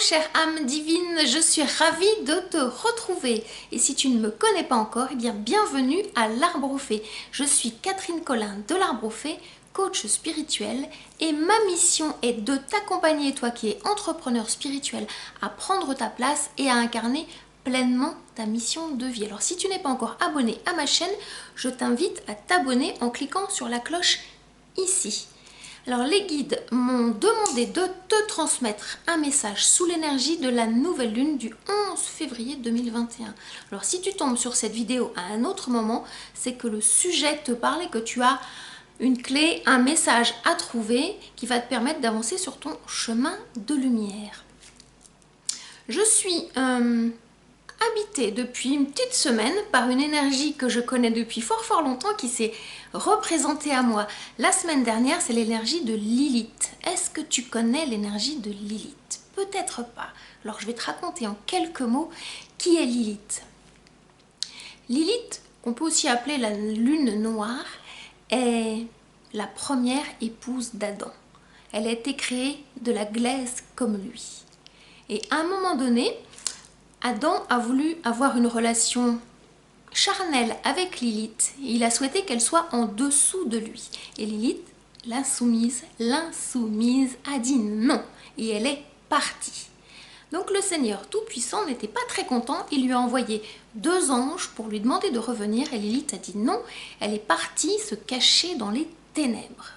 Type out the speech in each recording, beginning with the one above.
chère âme divine, je suis ravie de te retrouver. Et si tu ne me connais pas encore, eh bien bienvenue à l'Arbre aux Fées. Je suis Catherine Collin de l'Arbre aux Fées, coach spirituel, et ma mission est de t'accompagner, toi qui es entrepreneur spirituel, à prendre ta place et à incarner pleinement ta mission de vie. Alors si tu n'es pas encore abonné à ma chaîne, je t'invite à t'abonner en cliquant sur la cloche ici. Alors les guides m'ont demandé de te transmettre un message sous l'énergie de la nouvelle lune du 11 février 2021. Alors si tu tombes sur cette vidéo à un autre moment, c'est que le sujet te parle et que tu as une clé, un message à trouver qui va te permettre d'avancer sur ton chemin de lumière. Je suis habitée depuis une petite semaine par une énergie que je connais depuis fort longtemps qui s'est représentée à moi. La semaine dernière, c'est l'énergie de Lilith. Est-ce que tu connais l'énergie de Lilith? Peut-être pas. Alors je vais te raconter en quelques mots qui est Lilith. Lilith, qu'on peut aussi appeler la lune noire, est la première épouse d'Adam. Elle a été créée de la glaise comme lui. Et à un moment donné, Adam a voulu avoir une relation charnelle avec Lilith. Il a souhaité qu'elle soit en dessous de lui. Et Lilith, l'insoumise, a dit non. Et elle est partie. Donc le Seigneur Tout-Puissant n'était pas très content. Il lui a envoyé 2 anges pour lui demander de revenir. Et Lilith a dit non. Elle est partie se cacher dans les ténèbres.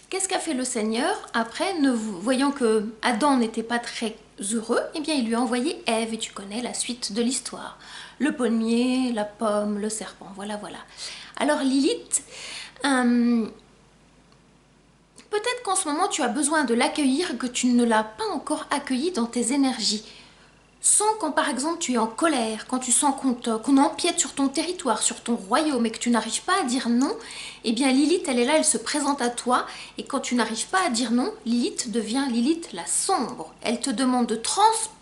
Qu'est-ce qu'a fait le Seigneur? Après, voyant que Adam n'était pas très heureux, eh bien il lui a envoyé Ève, et tu connais la suite de l'histoire. Le pommier, la pomme, le serpent, voilà. Alors Lilith, peut-être qu'en ce moment tu as besoin de l'accueillir et que tu ne l'as pas encore accueilli dans tes énergies. Sans quand par exemple tu es en colère, quand tu sens qu'on empiète sur ton territoire, sur ton royaume et que tu n'arrives pas à dire non, eh bien Lilith elle est là, elle se présente à toi et quand tu n'arrives pas à dire non, Lilith devient Lilith la sombre. Elle te demande de transmuter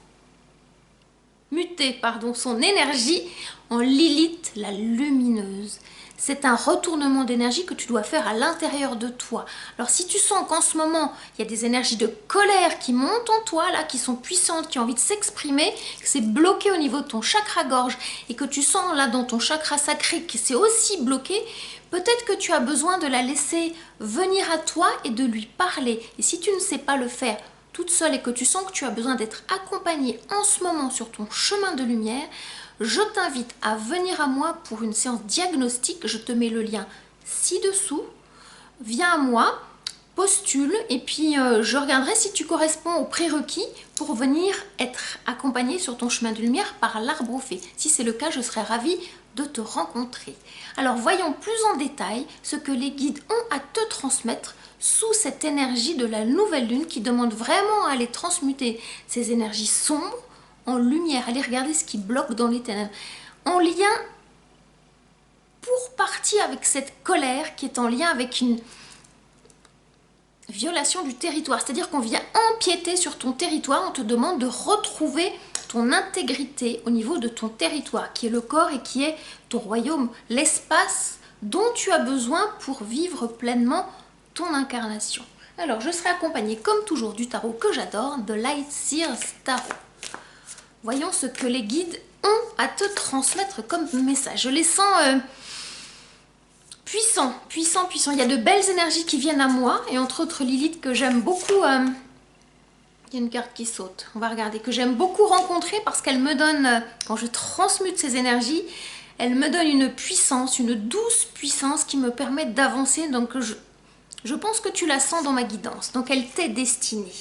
son énergie en Lilith la lumineuse. C'est un retournement d'énergie que tu dois faire à l'intérieur de toi. Alors si tu sens qu'en ce moment, il y a des énergies de colère qui montent en toi, là, qui sont puissantes, qui ont envie de s'exprimer, que c'est bloqué au niveau de ton chakra-gorge et que tu sens là dans ton chakra sacré que c'est aussi bloqué, peut-être que tu as besoin de la laisser venir à toi et de lui parler. Et si tu ne sais pas le faire toute seule et que tu sens que tu as besoin d'être accompagnée en ce moment sur ton chemin de lumière, je t'invite à venir à moi pour une séance diagnostique. Je te mets le lien ci-dessous. Viens à moi, postule et puis je regarderai si tu corresponds aux prérequis pour venir être accompagné sur ton chemin de lumière par l'Arbre aux Fées. Si c'est le cas, je serai ravie de te rencontrer. Alors voyons plus en détail ce que les guides ont à te transmettre sous cette énergie de la nouvelle lune qui demande vraiment à aller transmuter ces énergies sombres en lumière. Allez regarder ce qui bloque dans les ténèbres. En lien pour partie avec cette colère qui est en lien avec une violation du territoire. C'est-à-dire qu'on vient empiéter sur ton territoire. On te demande de retrouver ton intégrité au niveau de ton territoire, qui est le corps et qui est ton royaume, l'espace dont tu as besoin pour vivre pleinement ton incarnation. Alors, je serai accompagnée, comme toujours, du tarot que j'adore, de Light Seers Tarot. Voyons ce que les guides ont à te transmettre comme message. Je les sens puissants. Il y a de belles énergies qui viennent à moi. Et entre autres Lilith que j'aime beaucoup. Il y a une carte qui saute. On va regarder. Que j'aime beaucoup rencontrer parce qu'elle me donne, quand je transmute ces énergies, elle me donne une puissance, une douce puissance qui me permet d'avancer. Donc je pense que tu la sens dans ma guidance. Donc elle t'est destinée.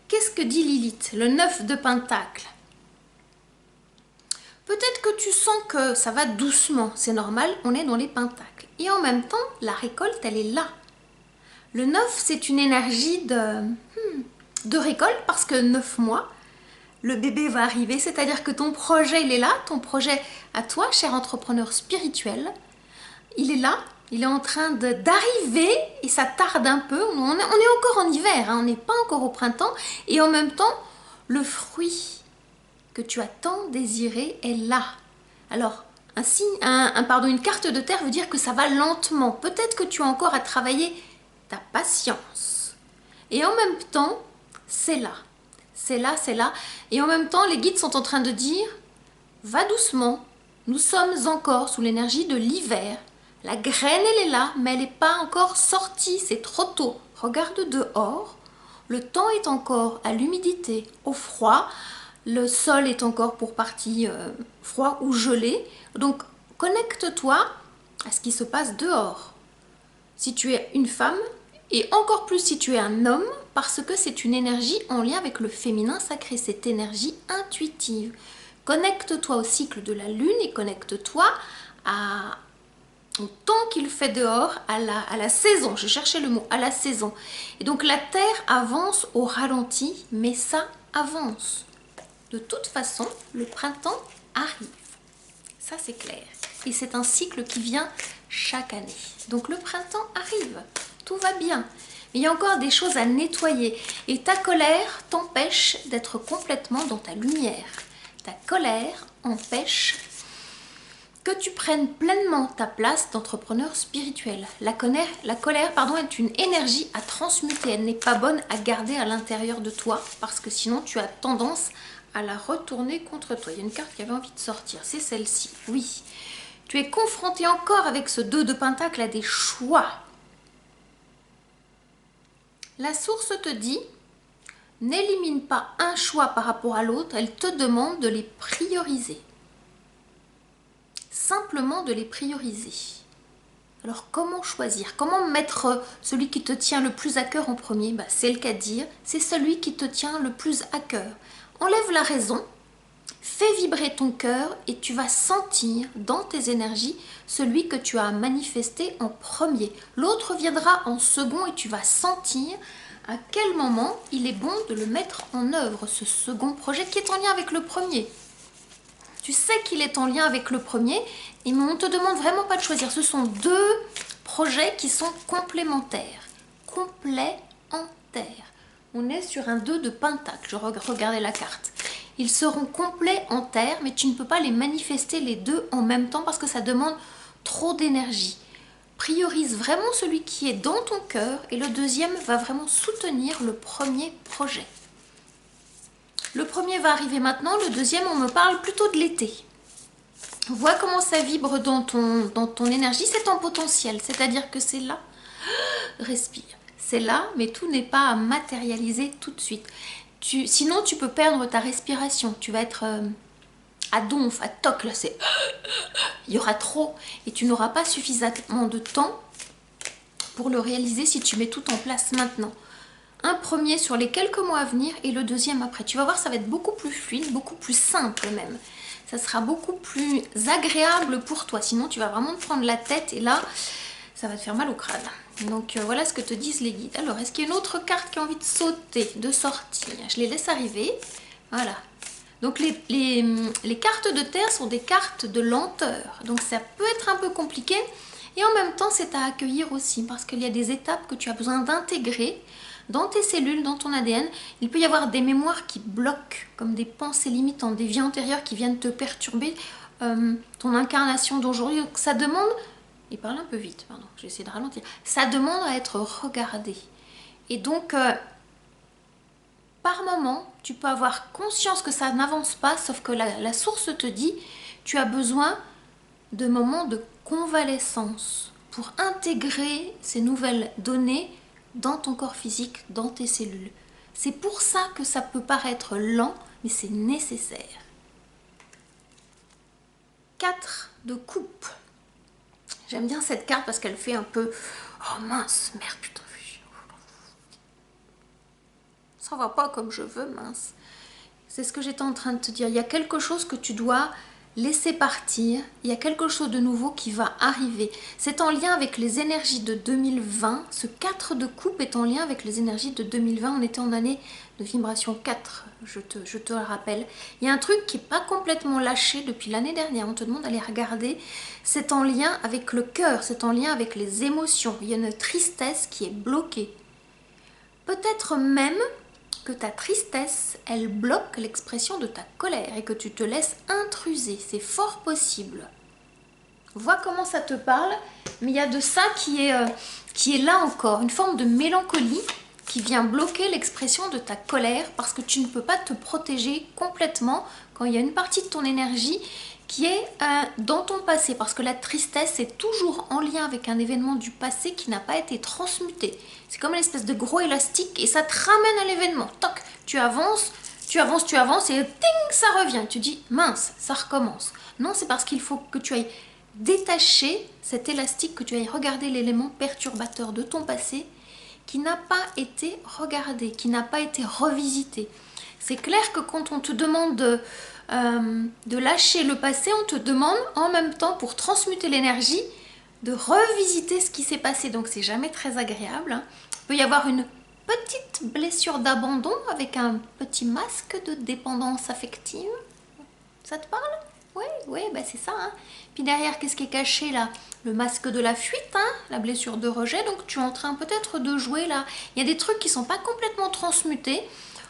Qu'est-ce que dit Lilith? Le 9 de Pentacle. Peut-être que tu sens que ça va doucement, c'est normal, on est dans les pentacles. Et en même temps, la récolte, elle est là. Le 9, c'est une énergie de récolte parce que 9 mois, le bébé va arriver. C'est-à-dire que ton projet, il est là, ton projet à toi, cher entrepreneur spirituel, il est là, il est en train d'arriver et ça tarde un peu. On est encore en hiver, hein, on n'est pas encore au printemps. Et en même temps, le fruit que tu as tant désiré est là. Alors, une carte de terre veut dire que ça va lentement. Peut-être que tu as encore à travailler ta patience. Et en même temps, c'est là. c'est là, c'est là. Et en même temps, les guides sont en train de dire, va doucement, nous sommes encore sous l'énergie de l'hiver. La graine, elle est là, mais elle n'est pas encore sortie, c'est trop tôt. Regarde dehors, le temps est encore à l'humidité, au froid, le sol est encore pour partie froid ou gelé. Donc, connecte-toi à ce qui se passe dehors. Si tu es une femme, et encore plus si tu es un homme, parce que c'est une énergie en lien avec le féminin sacré, cette énergie intuitive. Connecte-toi au cycle de la lune et connecte-toi au temps qu'il fait dehors, à la saison. Je cherchais le mot, à la saison. Et donc la Terre avance au ralenti, mais ça avance. De toute façon, le printemps arrive. Ça, c'est clair. Et c'est un cycle qui vient chaque année. Donc le printemps arrive. Tout va bien. Mais il y a encore des choses à nettoyer. Et ta colère t'empêche d'être complètement dans ta lumière. Ta colère empêche que tu prennes pleinement ta place d'entrepreneur spirituel. La colère, est une énergie à transmuter. Elle n'est pas bonne à garder à l'intérieur de toi parce que sinon tu as tendance à la retourner contre toi. Il y a une carte qui avait envie de sortir, c'est celle-ci. Oui, tu es confronté encore avec ce 2 de Pentacle à des choix. La source te dit, n'élimine pas un choix par rapport à l'autre, elle te demande de les prioriser. Simplement de les prioriser. Alors comment choisir? Comment mettre celui qui te tient le plus à cœur en premier? C'est le cas de dire, c'est celui qui te tient le plus à cœur. Enlève la raison, fais vibrer ton cœur et tu vas sentir dans tes énergies celui que tu as manifesté en premier. L'autre viendra en second et tu vas sentir à quel moment il est bon de le mettre en œuvre, ce second projet qui est en lien avec le premier. Tu sais qu'il est en lien avec le premier, mais on ne te demande vraiment pas de choisir. Ce sont deux projets qui sont complémentaires. Complémentaires. On est sur un 2 de Pentacle. Je regardais la carte. Ils seront complets en terre, mais tu ne peux pas les manifester les deux en même temps parce que ça demande trop d'énergie. Priorise vraiment celui qui est dans ton cœur et le deuxième va vraiment soutenir le premier projet. Le premier va arriver maintenant, le deuxième, on me parle plutôt de l'été. Vois comment ça vibre dans ton énergie, c'est en potentiel, c'est-à-dire que c'est là. Respire. C'est là, mais tout n'est pas à matérialiser tout de suite. Sinon, tu peux perdre ta respiration. Tu vas être à donf, à toc, là, c'est... Il y aura trop et tu n'auras pas suffisamment de temps pour le réaliser si tu mets tout en place maintenant. Un premier sur les quelques mois à venir et le deuxième après. Tu vas voir, ça va être beaucoup plus fluide, beaucoup plus simple même. Ça sera beaucoup plus agréable pour toi. Sinon, tu vas vraiment te prendre la tête et là, ça va te faire mal au crâne. Donc, voilà ce que te disent les guides. Alors, est-ce qu'il y a une autre carte qui a envie de sauter, de sortir? Je les laisse arriver. Voilà. Donc, les cartes de terre sont des cartes de lenteur. Donc, ça peut être un peu compliqué. Et en même temps, c'est à accueillir aussi parce qu'il y a des étapes que tu as besoin d'intégrer dans tes cellules, dans ton ADN. Il peut y avoir des mémoires qui bloquent, comme des pensées limitantes, des vies antérieures qui viennent te perturber ton incarnation d'aujourd'hui. Donc ça demande, il parle un peu vite, pardon, je vais essayer de ralentir, ça demande à être regardé. Et donc, par moment, tu peux avoir conscience que ça n'avance pas, sauf que la source te dit, tu as besoin de moments de convalescence pour intégrer ces nouvelles données dans ton corps physique, dans tes cellules. C'est pour ça que ça peut paraître lent, mais c'est nécessaire. 4 de coupe. J'aime bien cette carte parce qu'elle fait un peu... Oh mince, merde, putain. Ça va pas comme je veux, mince. C'est ce que j'étais en train de te dire. Il y a quelque chose que tu dois laisser partir, il y a quelque chose de nouveau qui va arriver. C'est en lien avec les énergies de 2020. Ce 4 de coupe est en lien avec les énergies de 2020. On était en année de vibration 4, je te le rappelle. Il y a un truc qui n'est pas complètement lâché depuis l'année dernière. On te demande d'aller regarder. C'est en lien avec le cœur, c'est en lien avec les émotions. Il y a une tristesse qui est bloquée. Peut-être même que ta tristesse, elle bloque l'expression de ta colère et que tu te laisses intruser. C'est fort possible. Vois comment ça te parle, mais il y a de ça qui est là encore, une forme de mélancolie qui vient bloquer l'expression de ta colère parce que tu ne peux pas te protéger complètement quand il y a une partie de ton énergie qui est dans ton passé, parce que la tristesse est toujours en lien avec un événement du passé qui n'a pas été transmuté. C'est comme une espèce de gros élastique et ça te ramène à l'événement. Toc, tu avances et ting, ça revient. Tu dis mince, ça recommence. Non, c'est parce qu'il faut que tu ailles détacher cet élastique, que tu ailles regarder l'élément perturbateur de ton passé qui n'a pas été regardé, qui n'a pas été revisité. C'est clair que quand on te demande de lâcher le passé, on te demande en même temps, pour transmuter l'énergie, de revisiter ce qui s'est passé. Donc c'est jamais très agréable, hein. Il peut y avoir une petite blessure d'abandon avec un petit masque de dépendance affective. Ça te parle? Oui, bah c'est ça, hein. Puis derrière, qu'est-ce qui est caché là? Le masque de la fuite, hein, la blessure de rejet. Donc tu es en train peut-être de jouer là. Il y a des trucs qui ne sont pas complètement transmutés.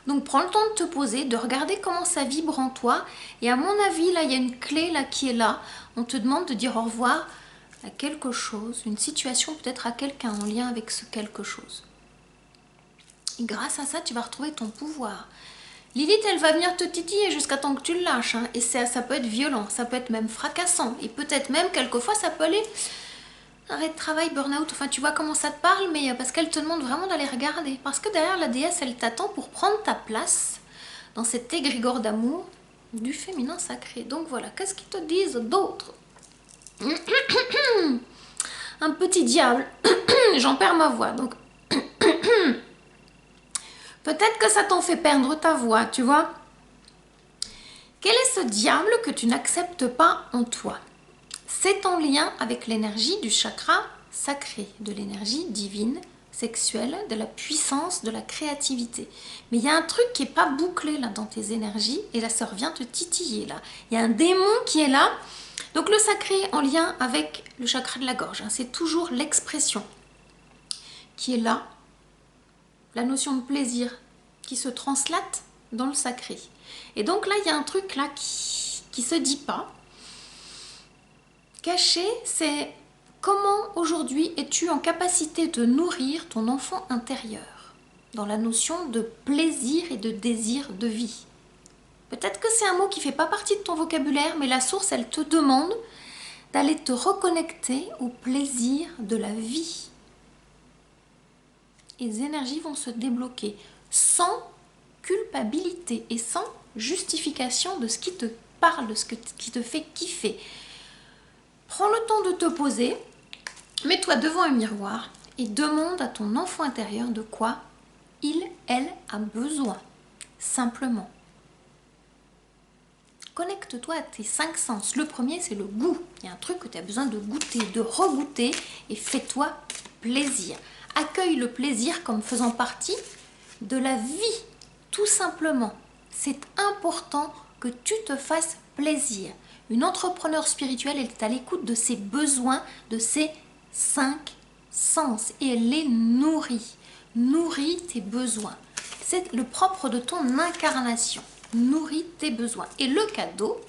Donc prends le temps de te poser, de regarder comment ça vibre en toi. Et à mon avis, là, il y a une clé là qui est là. On te demande de dire au revoir à quelque chose, une situation, peut-être à quelqu'un en lien avec ce quelque chose. Et grâce à ça, tu vas retrouver ton pouvoir. Lilith, elle va venir te titiller jusqu'à temps que tu le lâches, hein. Et ça peut être violent, ça peut être même fracassant. Et peut-être même, quelquefois, ça peut aller arrêt de travail, burn-out. Enfin, tu vois comment ça te parle, mais parce qu'elle te demande vraiment d'aller regarder. Parce que derrière, la déesse, elle t'attend pour prendre ta place dans cet égrégore d'amour du féminin sacré. Donc voilà, qu'est-ce qu'ils te disent d'autre? Un petit diable. J'en perds ma voix, donc... Peut-être que ça t'en fait perdre ta voix, tu vois. Quel est ce diable que tu n'acceptes pas en toi? C'est en lien avec l'énergie du chakra sacré, de l'énergie divine, sexuelle, de la puissance, de la créativité. Mais il y a un truc qui n'est pas bouclé là dans tes énergies, et la sœur vient te titiller là. Il y a un démon qui est là. Donc le sacré en lien avec le chakra de la gorge, hein, c'est toujours l'expression qui est là. La notion de plaisir qui se translate dans le sacré. Et donc là, il y a un truc là qui se dit pas. Caché, c'est comment aujourd'hui es-tu en capacité de nourrir ton enfant intérieur dans la notion de plaisir et de désir de vie. Peut-être que c'est un mot qui ne fait pas partie de ton vocabulaire, mais la source, elle te demande d'aller te reconnecter au plaisir de la vie. Et les énergies vont se débloquer sans culpabilité et sans justification de ce qui te parle, de ce qui te fait kiffer. Prends le temps de te poser, mets-toi devant un miroir et demande à ton enfant intérieur de quoi elle a besoin, simplement. Connecte-toi à tes 5 sens. Le premier, c'est le goût. Il y a un truc que tu as besoin de goûter, de regoûter, et fais-toi plaisir. Accueille le plaisir comme faisant partie de la vie, tout simplement. C'est important que tu te fasses plaisir. Une entrepreneure spirituelle, elle est à l'écoute de ses besoins, de ses 5 sens, et elle les nourrit. Nourris tes besoins. C'est le propre de ton incarnation. Nourris tes besoins. Et le cadeau,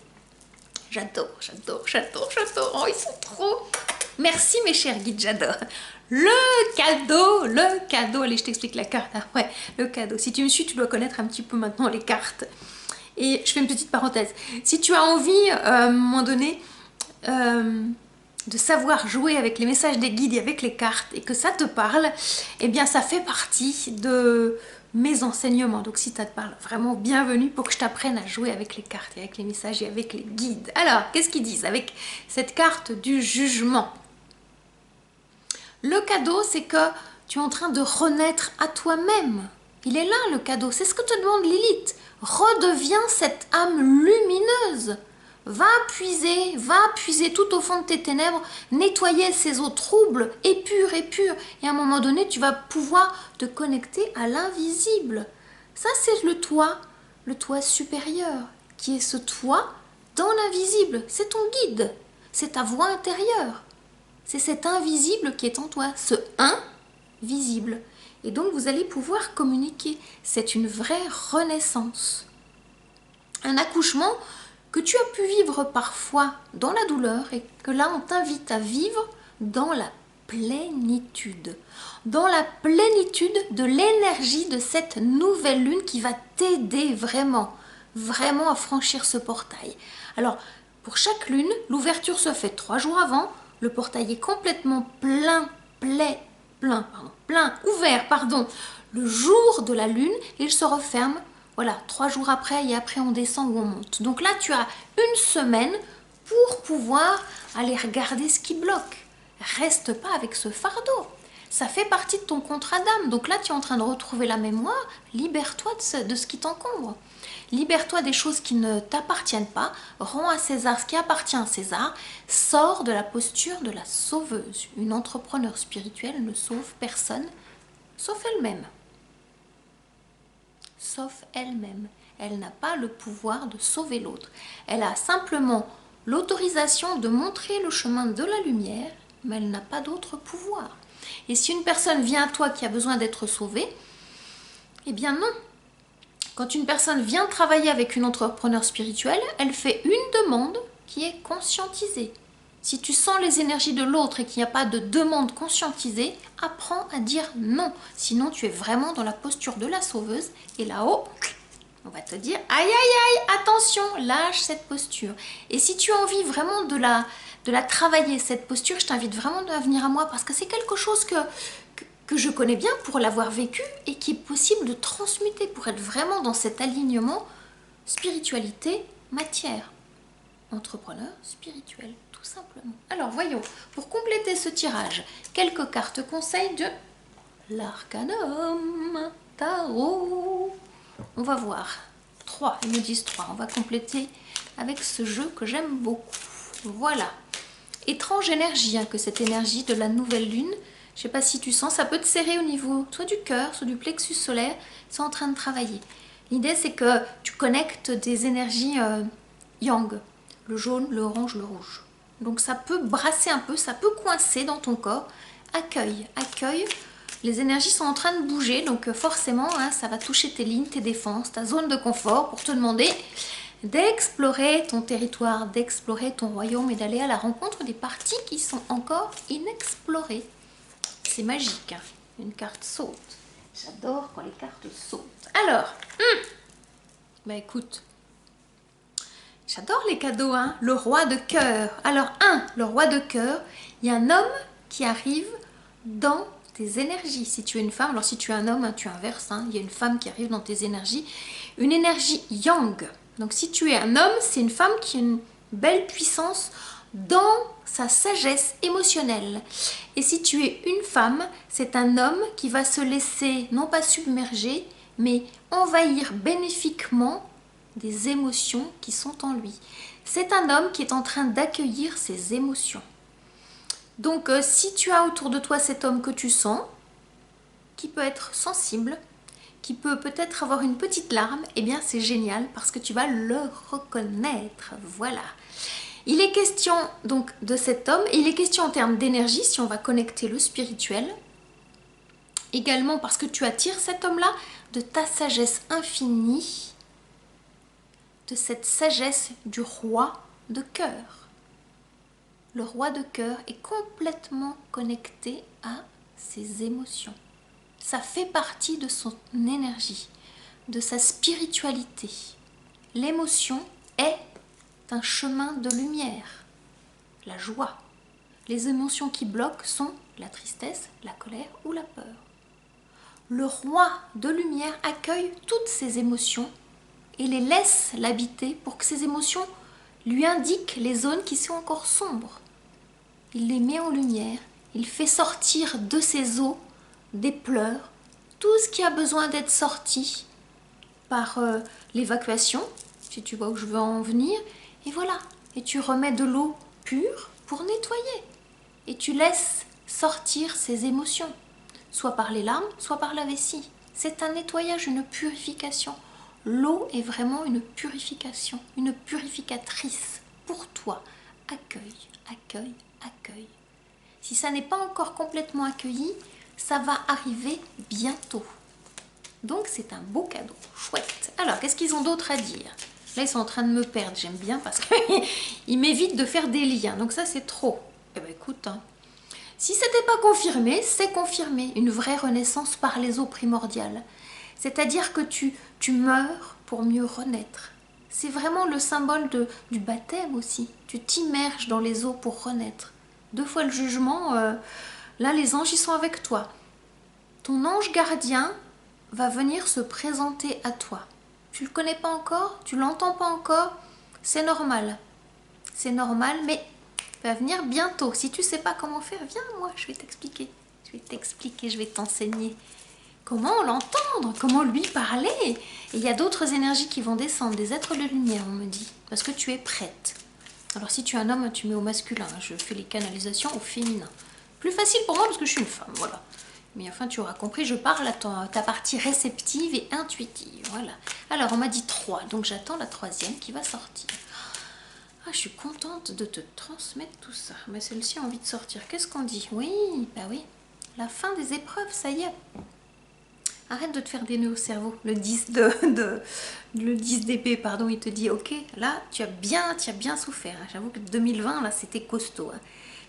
j'adore. Oh, ils sont trop... Merci mes chers guides, j'adore. Le cadeau. Allez, je t'explique la carte. Ah, ouais, le cadeau. Si tu me suis, tu dois connaître un petit peu maintenant les cartes. Et je fais une petite parenthèse. Si tu as envie, à un moment donné, de savoir jouer avec les messages des guides et avec les cartes, et que ça te parle, eh bien ça fait partie de mes enseignements. Donc si ça te parle, vraiment bienvenue pour que je t'apprenne à jouer avec les cartes et avec les messages et avec les guides. Alors, qu'est-ce qu'ils disent avec cette carte du jugement? Le cadeau, c'est que tu es en train de renaître à toi-même. Il est là le cadeau, c'est ce que te demande Lilith. Redeviens cette âme lumineuse. Va puiser tout au fond de tes ténèbres, nettoyer ces eaux troubles, épures. Et à un moment donné, tu vas pouvoir te connecter à l'invisible. Ça, c'est le toit supérieur, qui est ce toit dans l'invisible. C'est ton guide, c'est ta voix intérieure. C'est cet invisible qui est en toi, ce invisible. Et donc, vous allez pouvoir communiquer. C'est une vraie renaissance. Un accouchement que tu as pu vivre parfois dans la douleur et que là, on t'invite à vivre dans la plénitude. dans la plénitude de l'énergie de cette nouvelle lune qui va t'aider vraiment, vraiment à franchir ce portail. Alors, pour chaque lune, l'ouverture se fait 3 jours avant, le portail est complètement ouvert, le jour de la lune, et il se referme, voilà, 3 jours après, et après on descend ou on monte. Donc là, tu as une semaine pour pouvoir aller regarder ce qui bloque. Reste pas avec ce fardeau. Ça fait partie de ton contrat d'âme. Donc là, tu es en train de retrouver la mémoire. Libère-toi de ce qui t'encombre. Libère-toi des choses qui ne t'appartiennent pas. Rends à César ce qui appartient à César. Sors de la posture de la sauveuse. Une entrepreneure spirituelle ne sauve personne, sauf elle-même. Sauf elle-même. Elle n'a pas le pouvoir de sauver l'autre. Elle a simplement l'autorisation de montrer le chemin de la lumière, mais elle n'a pas d'autre pouvoir. Et si une personne vient à toi qui a besoin d'être sauvée, eh bien non. Quand une personne vient travailler avec une entrepreneur spirituelle, elle fait une demande qui est conscientisée. Si tu sens les énergies de l'autre et qu'il n'y a pas de demande conscientisée, apprends à dire non. Sinon, tu es vraiment dans la posture de la sauveuse. Et là-haut, on va te dire aïe aïe aïe, attention, lâche cette posture. Et si tu as envie vraiment de la travailler, cette posture, je t'invite vraiment à venir à moi parce que c'est quelque chose que je connais bien pour l'avoir vécu et qui est possible de transmuter pour être vraiment dans cet alignement spiritualité, matière. Entrepreneur spirituel, tout simplement. Alors voyons, pour compléter ce tirage, quelques cartes conseils de l'Arcanum Tarot. On va voir. 3, ils me disent 3. On va compléter avec ce jeu que j'aime beaucoup. Voilà. Étrange énergie, que cette énergie de la nouvelle lune. Je ne sais pas si tu sens, ça peut te serrer au niveau soit du cœur, soit du plexus solaire. C'est en train de travailler. L'idée, c'est que tu connectes des énergies yang. Le jaune, le orange, le rouge. Donc ça peut brasser un peu, ça peut coincer dans ton corps. Accueille, accueille. Les énergies sont en train de bouger, donc forcément, ça va toucher tes lignes, tes défenses, ta zone de confort pour te demander d'explorer ton territoire, d'explorer ton royaume et d'aller à la rencontre des parties qui sont encore inexplorées. C'est magique, une carte saute. J'adore quand les cartes sautent. Alors, bah écoute, j'adore les cadeaux, le roi de cœur. Alors, le roi de cœur, il y a un homme qui arrive dans tes énergies. Si tu es une femme, alors si tu es un homme, tu inverses, il y a une femme qui arrive dans tes énergies, une énergie yang. Donc si tu es un homme, c'est une femme qui a une belle puissance dans sa sagesse émotionnelle. Et si tu es une femme, c'est un homme qui va se laisser, non pas submerger, mais envahir bénéfiquement des émotions qui sont en lui. C'est un homme qui est en train d'accueillir ses émotions. Donc, si tu as autour de toi cet homme que tu sens, qui peut être sensible, qui peut peut-être avoir une petite larme, eh bien c'est génial parce que tu vas le reconnaître. Voilà. Il est question donc de cet homme, et il est question en termes d'énergie, si on va connecter le spirituel. Également parce que tu attires cet homme-là de ta sagesse infinie, de cette sagesse du roi de cœur. Le roi de cœur est complètement connecté à ses émotions. Ça fait partie de son énergie, de sa spiritualité. L'émotion est un chemin de lumière, la joie. Les émotions qui bloquent sont la tristesse, la colère ou la peur. Le roi de lumière accueille toutes ces émotions et les laisse l'habiter pour que ces émotions lui indiquent les zones qui sont encore sombres. Il les met en lumière, il fait sortir de ses os des pleurs, tout ce qui a besoin d'être sorti par l'évacuation, si tu vois où je veux en venir, et voilà. Et tu remets de l'eau pure pour nettoyer. Et tu laisses sortir ces émotions, soit par les larmes, soit par la vessie. C'est un nettoyage, une purification. L'eau est vraiment une purification, une purificatrice pour toi. Accueille, accueille, accueille. Si ça n'est pas encore complètement accueilli, ça va arriver bientôt. Donc c'est un beau cadeau, chouette. Alors, qu'est-ce qu'ils ont d'autre à dire? Là, ils sont en train de me perdre, j'aime bien parce qu'ils m'évitent de faire des liens. Donc ça, c'est trop. Eh bien, écoute, Si ce n'était pas confirmé, c'est confirmé. Une vraie renaissance par les eaux primordiales. C'est-à-dire que tu meurs pour mieux renaître. C'est vraiment le symbole du baptême aussi. Tu t'immerges dans les eaux pour renaître. 2 fois le jugement, là les anges ils sont avec toi. Ton ange gardien va venir se présenter à toi. Tu le connais pas encore, tu l'entends pas encore, c'est normal. C'est normal, mais il va venir bientôt. Si tu sais pas comment faire, viens moi, je vais t'expliquer. Je vais t'enseigner. Comment l'entendre, comment lui parler. Et il y a d'autres énergies qui vont descendre, des êtres de lumière, on me dit, parce que tu es prête. Alors si tu es un homme, tu mets au masculin, je fais les canalisations au féminin. Plus facile pour moi parce que je suis une femme, voilà. Mais enfin, tu auras compris, je parle à ta partie réceptive et intuitive, voilà. Alors, on m'a dit 3, donc j'attends la 3e qui va sortir. Ah, je suis contente de te transmettre tout ça. Mais celle-ci a envie de sortir. Qu'est-ce qu'on dit? Oui, bah oui. La fin des épreuves, ça y est. Arrête de te faire des nœuds au cerveau. Le 10 d'épée, pardon, il te dit, ok, là, tu as bien souffert. J'avoue que 2020, là, c'était costaud. Hein.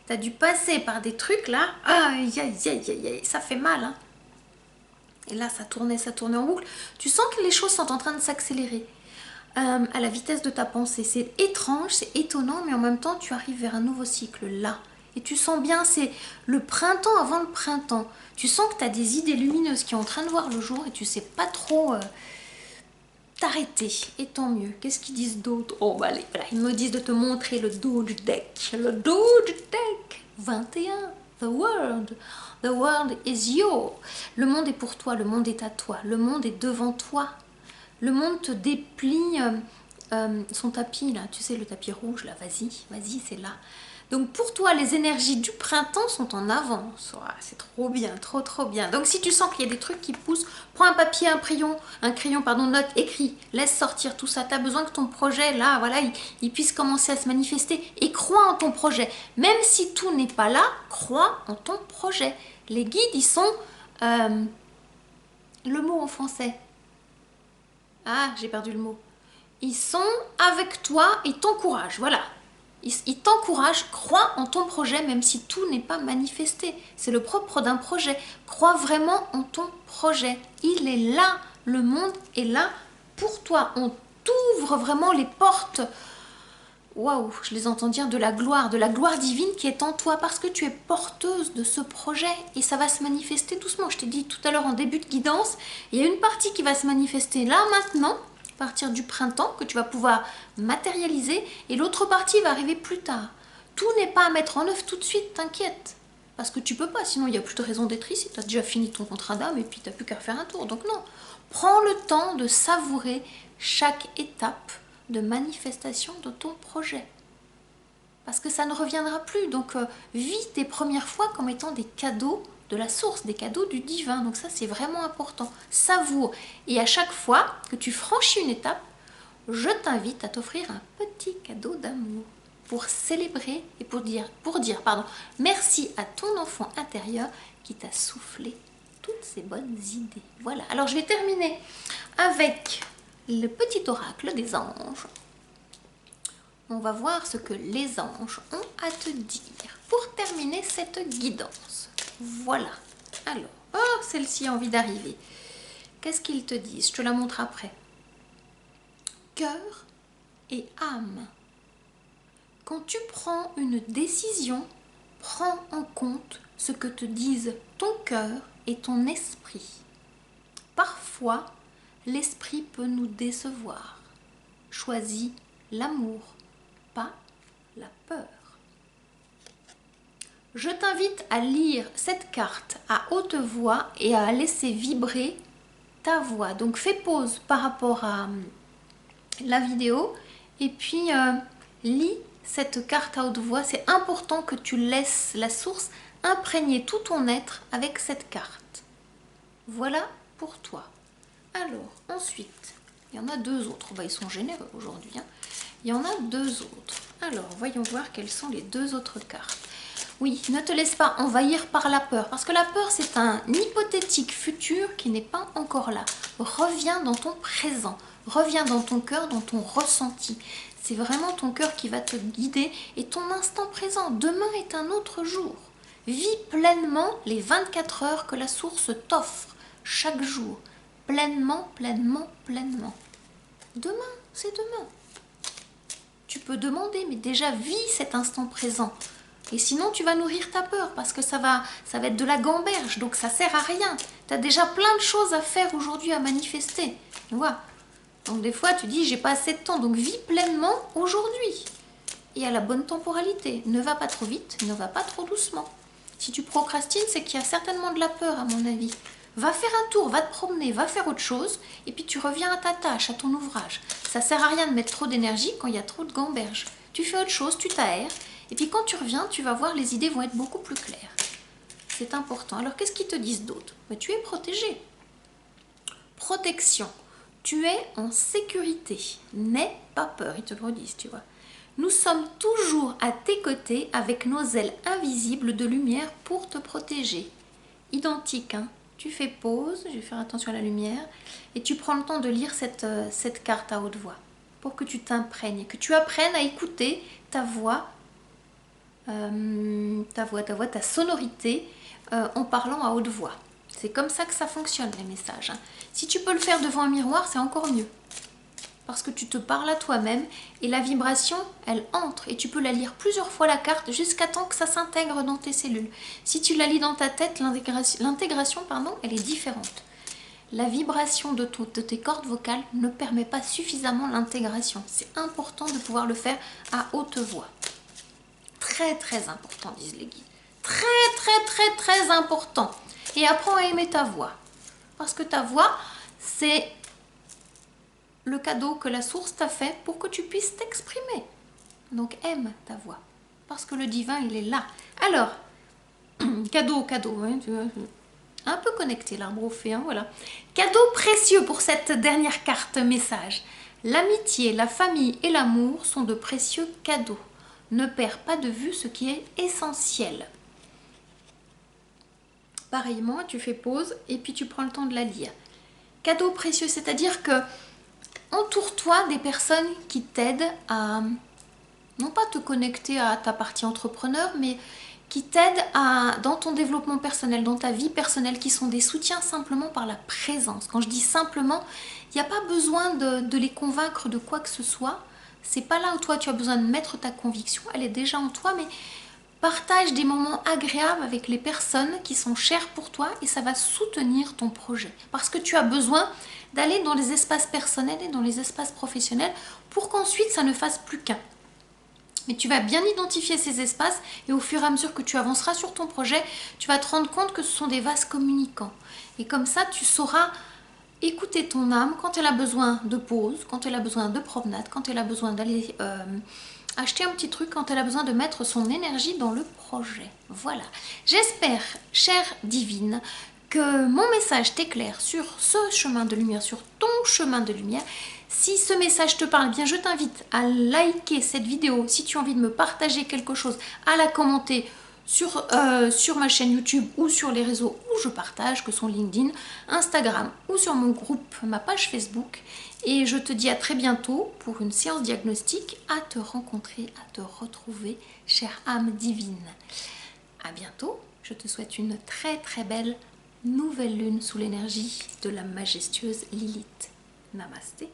Tu as dû passer par des trucs, là. Aïe, aïe, aïe, aïe, aïe, ça fait mal. Hein. Et là, ça tournait en boucle. Tu sens que les choses sont en train de s'accélérer à la vitesse de ta pensée. C'est étrange, c'est étonnant, mais en même temps, tu arrives vers un nouveau cycle, là. Et tu sens bien, c'est le printemps avant le printemps. Tu sens que tu as des idées lumineuses qui sont en train de voir le jour et tu sais pas trop t'arrêter. Et tant mieux. Qu'est-ce qu'ils disent d'autre? Oh, bah allez, voilà. Ils me disent de te montrer le dos du deck. Le dos du deck. 21. The world. The world is yours. Le monde est pour toi. Le monde est à toi. Le monde est devant toi. Le monde te déplie son tapis, là. Tu sais, le tapis rouge, là. Vas-y, vas-y, c'est là. Donc pour toi, les énergies du printemps sont en avance. Oh, c'est trop bien, trop bien. Donc si tu sens qu'il y a des trucs qui poussent, prends un papier, un crayon, pardon, note, écris, laisse sortir tout ça. Tu as besoin que ton projet, là, voilà, il puisse commencer à se manifester. Et crois en ton projet. Même si tout n'est pas là, crois en ton projet. Les guides, ils sont... le mot en français. Ah, j'ai perdu le mot. Ils sont avec toi et t'encouragent, voilà. Il t'encourage, crois en ton projet même si tout n'est pas manifesté. C'est le propre d'un projet. Crois vraiment en ton projet. Il est là, le monde est là pour toi. On t'ouvre vraiment les portes. Waouh, je les entends dire de la gloire divine qui est en toi parce que tu es porteuse de ce projet et ça va se manifester doucement. Je t'ai dit tout à l'heure en début de guidance, il y a une partie qui va se manifester là maintenant, à partir du printemps, que tu vas pouvoir matérialiser et l'autre partie va arriver plus tard. Tout n'est pas à mettre en œuvre tout de suite, t'inquiète. Parce que tu peux pas, sinon il n'y a plus de raison d'être ici. Tu as déjà fini ton contrat d'âme et puis tu n'as plus qu'à faire un tour. Donc non, prends le temps de savourer chaque étape de manifestation de ton projet. Parce que ça ne reviendra plus. Donc vis tes premières fois comme étant des cadeaux de la source, des cadeaux du divin. Donc ça, c'est vraiment important. Savoure. Et à chaque fois que tu franchis une étape, je t'invite à t'offrir un petit cadeau d'amour pour célébrer et pour dire merci à ton enfant intérieur qui t'a soufflé toutes ces bonnes idées. Voilà. Alors, je vais terminer avec le petit oracle des anges. On va voir ce que les anges ont à te dire pour terminer cette guidance. Voilà. Alors, oh, celle-ci a envie d'arriver. Qu'est-ce qu'ils te disent? Je te la montre après. Cœur et âme. Quand tu prends une décision, prends en compte ce que te disent ton cœur et ton esprit. Parfois, l'esprit peut nous décevoir. Choisis l'amour, pas la peur. Je t'invite à lire cette carte à haute voix et à laisser vibrer ta voix. Donc fais pause par rapport à la vidéo et puis lis cette carte à haute voix. C'est important que tu laisses la source imprégner tout ton être avec cette carte. Voilà pour toi. Alors ensuite, il y en a 2 autres. Bah, ils sont généreux aujourd'hui. Hein. Il y en a 2 autres. Alors voyons voir quelles sont les 2 autres cartes. Oui, ne te laisse pas envahir par la peur, parce que la peur, c'est un hypothétique futur qui n'est pas encore là. Reviens dans ton présent, reviens dans ton cœur, dans ton ressenti. C'est vraiment ton cœur qui va te guider et ton instant présent. Demain est un autre jour. Vis pleinement les 24 heures que la source t'offre chaque jour. Pleinement, pleinement, pleinement. Demain, c'est demain. Tu peux demander, mais déjà vis cet instant présent. Et sinon, tu vas nourrir ta peur parce que ça va être de la gamberge, donc ça sert à rien. Tu as déjà plein de choses à faire aujourd'hui, à manifester. Tu vois? Donc des fois, tu dis, j'ai pas assez de temps, donc vis pleinement aujourd'hui. Et à la bonne temporalité. Ne va pas trop vite, ne va pas trop doucement. Si tu procrastines, c'est qu'il y a certainement de la peur, à mon avis. Va faire un tour, va te promener, va faire autre chose, et puis tu reviens à ta tâche, à ton ouvrage. Ça sert à rien de mettre trop d'énergie quand il y a trop de gamberge. Tu fais autre chose, tu t'aères, et puis quand tu reviens, tu vas voir, les idées vont être beaucoup plus claires. C'est important. Alors qu'est-ce qu'ils te disent d'autre? Tu es protégé. Protection. Tu es en sécurité. N'aie pas peur, ils te le redisent, tu vois. Nous sommes toujours à tes côtés avec nos ailes invisibles de lumière pour te protéger. Identique, hein? Tu fais pause, je vais faire attention à la lumière, et tu prends le temps de lire cette carte à haute voix pour que tu t'imprègnes, que tu apprennes à écouter ta voix, ta sonorité en parlant à haute voix. C'est comme ça que ça fonctionne, les messages, hein. Si tu peux le faire devant un miroir, c'est encore mieux. Parce que tu te parles à toi-même et la vibration, elle entre. Et tu peux la lire plusieurs fois la carte jusqu'à temps que ça s'intègre dans tes cellules. Si tu la lis dans ta tête, l'intégration, elle est différente. La vibration de tes cordes vocales ne permet pas suffisamment l'intégration. C'est important de pouvoir le faire à haute voix. Très très important, disent les guides. Très très très très important. Et apprends à aimer ta voix. Parce que ta voix, c'est le cadeau que la source t'a fait pour que tu puisses t'exprimer. Donc aime ta voix. Parce que le divin, il est là. Alors, cadeau, hein, tu vois, un peu connecté l'arbre au fée, hein, voilà. Cadeau précieux pour cette dernière carte message. L'amitié, la famille et l'amour sont de précieux cadeaux. Ne perds pas de vue ce qui est essentiel. Pareillement, tu fais pause et puis tu prends le temps de la lire. Cadeau précieux, c'est-à-dire que entoure-toi des personnes qui t'aident à, non pas te connecter à ta partie entrepreneur, mais qui t'aident dans ton développement personnel, dans ta vie personnelle, qui sont des soutiens simplement par la présence. Quand je dis simplement, il n'y a pas besoin de les convaincre de quoi que ce soit. C'est pas là où toi tu as besoin de mettre ta conviction, elle est déjà en toi, mais partage des moments agréables avec les personnes qui sont chères pour toi et ça va soutenir ton projet. Parce que tu as besoin d'aller dans les espaces personnels et dans les espaces professionnels pour qu'ensuite ça ne fasse plus qu'un. Mais tu vas bien identifier ces espaces et au fur et à mesure que tu avanceras sur ton projet, tu vas te rendre compte que ce sont des vases communicants. Et comme ça, tu sauras écouter ton âme quand elle a besoin de pause, quand elle a besoin de promenade, quand elle a besoin d'aller acheter un petit truc, quand elle a besoin de mettre son énergie dans le projet. Voilà. J'espère, chère divine, que mon message t'éclaire sur ce chemin de lumière, sur ton chemin de lumière. Si ce message te parle bien, je t'invite à liker cette vidéo. Si tu as envie de me partager quelque chose, à la commenter sur ma chaîne YouTube ou sur les réseaux où je partage, que sont LinkedIn, Instagram ou sur mon groupe, ma page Facebook. Et je te dis à très bientôt pour une séance diagnostique, à te rencontrer, à te retrouver, chère âme divine. À bientôt, je te souhaite une très très belle nouvelle lune sous l'énergie de la majestueuse Lilith. Namasté.